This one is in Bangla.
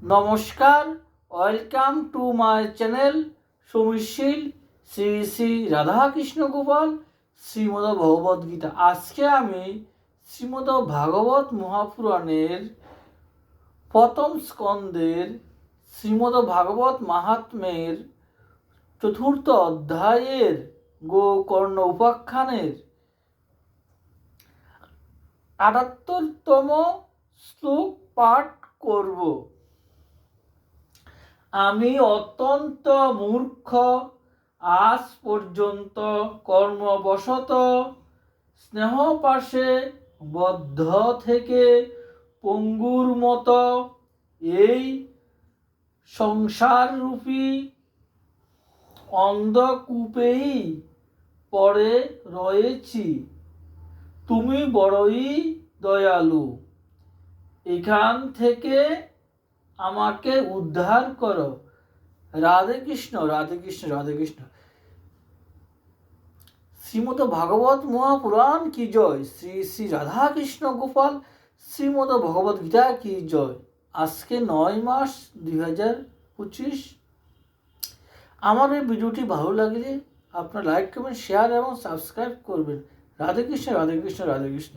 নমস্কার, ওয়েলকাম টু মাই চ্যানেল সুমিশীল শ্রী শ্রী রাধাকৃষ্ণ গোপাল শ্রীমদ ভগবদ গীতা। আজকে আমি শ্রীমদ ভাগবত মহাপুরাণের প্রথম স্কন্ধের শ্রীমদ ভাগবত মাহাত্ম্যের চতুর্থ অধ্যায়ের গোকর্ণ উপাখ্যানের ৭৮তম শ্লোক পাঠ করব। আমি অত্যন্ত মূর্খ, আজ পর্যন্ত কর্মবশত স্নেহপাশে বদ্ধ থেকে পঙ্গুর মতো এই সংসাররূপী অন্ধকূপেই পড়ে রয়েছি। তুমি বড়ই দয়ালু, এখান থেকে আমাকে উদ্ধার করো। রাধে কৃষ্ণ, রাধে কৃষ্ণ, রাধে কৃষ্ণ। শ্রীমদ ভাগবত মহাপুরাণ কি জয়, শ্রী শ্রী রাধাকৃষ্ণ গোপাল শ্রীমদ ভগবত গীতা কি জয়। আজকে ৯ মার্চ ২০২৫। আমার এই ভিডিওটি ভালো লাগলে আপনার লাইক করবেন, শেয়ার এবং সাবস্ক্রাইব করবেন। রাধে কৃষ্ণ, রাধে কৃষ্ণ, রাধে কৃষ্ণ।